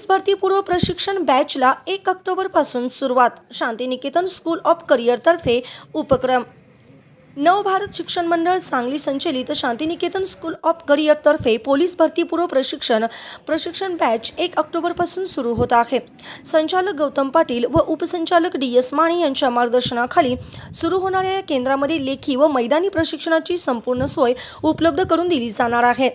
भरती पूर्व प्रशिक्षण बॅचला 1 ऑक्टोबरपासून सुरुवात। शांतिनिकेतन स्कूल ऑफ करिअरतर्फे उपक्रम। नवभारत शिक्षण मंडळ सांगली संचलित शांतिनिकेतन स्कूल ऑफ करिअरतर्फे पोलीस भरती पूर्व प्रशिक्षण बॅच 1 ऑक्टोबरपासून सुरू होत आहे। संचालक गौतम पाटील व उपसंचालक DS माने यांच्या मार्गदर्शनाखाली सुरू होणाऱ्या या केंद्रामध्ये लेखी व मैदानी प्रशिक्षणाची संपूर्ण सोय उपलब्ध करून दिली जाणार आहे।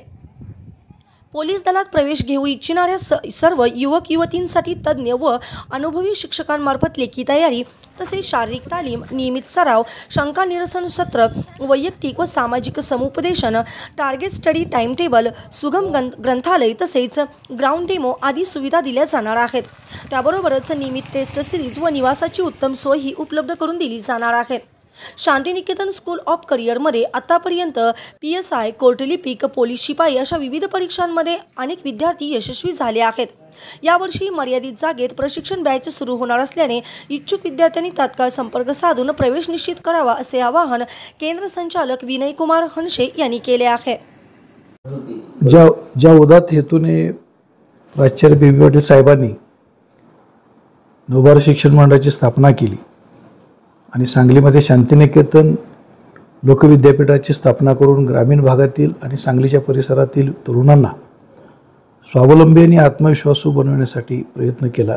पोलीस दलात प्रवेश घेऊ इच्छिणाऱ्या सर्व युवक युवतींसाठी तज्ञ व अनुभवी शिक्षकांमार्फत लेखी तयारी तसेच शारीरिक तालीम, नियमित सराव, शंका निरसन सत्र, वैयक्तिक व सामाजिक समुपदेशन, टार्गेट स्टडी टाइम टेबल, सुगम ग्रंथालय तसेच ग्राउंड डेमो आदी सुविधा दिल्या जाणार आहेत। त्याबरोबरच नियमित टेस्ट सिरीज व निवासाची उत्तम सोय ही उपलब्ध करून दिली जाणार आहे। शांतिनिकेतन स्कूल ऑफ करिअरमध्ये आतापर्यंत PSI, कोर्टलिपिक, पोलीस शिपाई अशा विविध परीक्षांमध्ये अनेक विद्यार्थी यशस्वी झाले आहेत। यावर्षी मर्यादित जागेत प्रशिक्षण बॅच सुरू होणार असल्याने इच्छुक विद्यार्थ्यांनी तात्काळ संपर्क साधून प्रवेश निश्चित करावा असे आवाहन केंद्र संचालक विनय कुमार हनशे यांनी केले आहे। ज्या उदात्त हेतूने प्राचार्य BB पाटील साहेबांनी नवभारत शिक्षण मंडळाची स्थापना केली आणि सांगलीमध्ये शांतिनिकेतन लोकविद्यापीठाची स्थापना करून ग्रामीण भागातील आणि सांगलीच्या परिसरातील तरुणांना स्वावलंबी आणि आत्मविश्वासू बनवण्यासाठी प्रयत्न केला,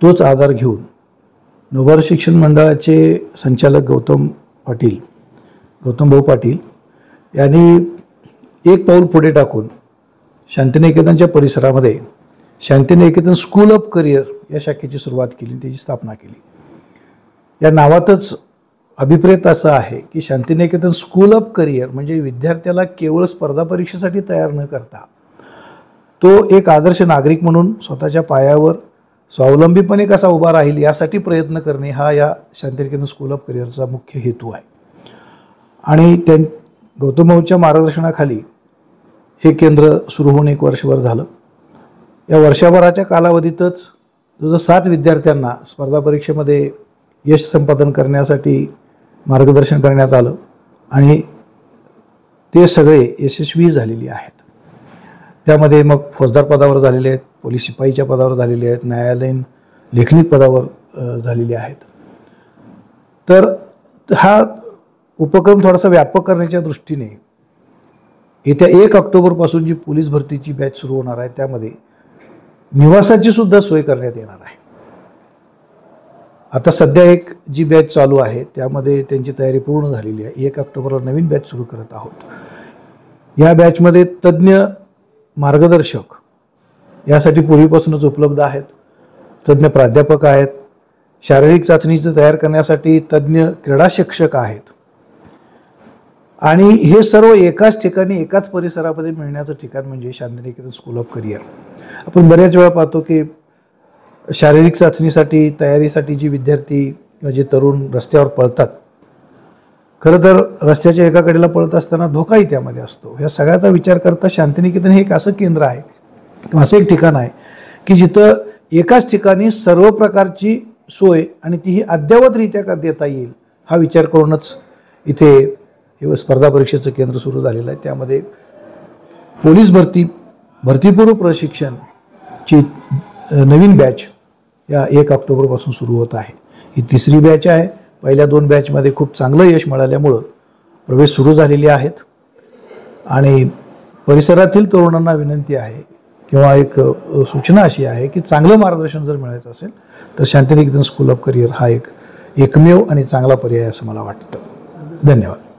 तोच आधार घेऊन नवभारत शिक्षण मंडळाचे संचालक गौतम भाऊ पाटील यांनी एक पाऊल पुढे टाकून शांतिनिकेतनच्या परिसरामध्ये शांतिनिकेतन स्कूल ऑफ करिअर या शाखेची सुरुवात केली, त्याची स्थापना केली। या नावातच अभिप्रेत असं आहे की शांतिनिकेतन स्कूल ऑफ करिअर म्हणजे विद्यार्थ्याला केवळ स्पर्धा परीक्षेसाठी तयार न करता तो एक आदर्श नागरिक म्हणून स्वतःच्या पायावर स्वावलंबीपणे कसा उभा राहील यासाठी प्रयत्न करणे हा या शांतिनिकेतन स्कूल ऑफ करिअरचा मुख्य हेतू आहे। आणि गौतम भाऊच्या मार्गदर्शनाखाली हे केंद्र सुरू होऊन 1 वर्षभर झालं। या वर्षभराच्या कालावधीतच जवळजवळ 7 विद्यार्थ्यांना स्पर्धा परीक्षेमध्ये यश संपादन करण्यासाठी मार्गदर्शन करण्यात आलं आणि ते सगळे यशस्वी झालेले आहेत। त्यामध्ये मग फौजदार पदावर झालेले आहेत, पोलीस शिपाईच्या पदावर झालेले आहेत, न्यायालयीन लेखनिक पदावर झालेले आहेत। तर हा उपक्रम थोडासा व्यापक करण्याच्या दृष्टीने येत्या 1 ऑक्टोबरपासून जी पोलीस भरतीची बॅच सुरू होणार आहे त्यामध्ये निवासाची सुद्धा सोय करण्यात येणार आहे। आता सध्या एक जी बॅच चालू आहे त्यामध्ये त्यांची तयारी पूर्ण झालेली आहे। 1 ऑक्टोबरला नवीन बॅच सुरू करत आहोत। या बॅचमध्ये तज्ञ मार्गदर्शक यासाठी पूर्वीपासूनच उपलब्ध आहेत, तज्ञ प्राध्यापक आहेत, शारीरिक चाचणीचं तयार करण्यासाठी तज्ञ क्रीडा शिक्षक आहेत आणि हे सर्व एकाच ठिकाणी एकाच परिसरामध्ये मिळण्याचं ठिकाण म्हणजे शांतिनिकेतन स्कूल ऑफ करिअर। आपण बऱ्याच वेळा पाहतो की शारीरिक चाचणीसाठी तयारीसाठी जी विद्यार्थी किंवा जे तरुण रस्त्यावर पळतात, खरं तर रस्त्याच्या एका कडेला पळत असताना धोकाही त्यामध्ये असतो। या सगळ्याचा विचार करता शांतिनिकेतन हे एक असं केंद्र आहे किंवा असं एक ठिकाण आहे की जिथं एकाच ठिकाणी सर्व प्रकारची सोय आणि तीही अद्ययावतरित्या देता येईल हा विचार करूनच इथे हे स्पर्धा परीक्षेचं केंद्र सुरू झालेलं आहे। त्यामध्ये पोलीस भरतीपूर्व प्रशिक्षणची नवीन बॅच या 1 ऑक्टोबरपासून सुरू होत आहे। ही 3री बॅच आहे। पहिल्या 2 बॅचमध्ये खूप चांगलं यश मिळाल्यामुळं प्रवेश सुरू झालेले आहेत आणि परिसरातील तरुणांना विनंती आहे किंवा एक सूचना अशी आहे की चांगलं मार्गदर्शन जर मिळायचं असेल तर शांतिनिकेतन स्कूल ऑफ करिअर हा एक एकमेव आणि चांगला पर्याय असं मला वाटतं। धन्यवाद।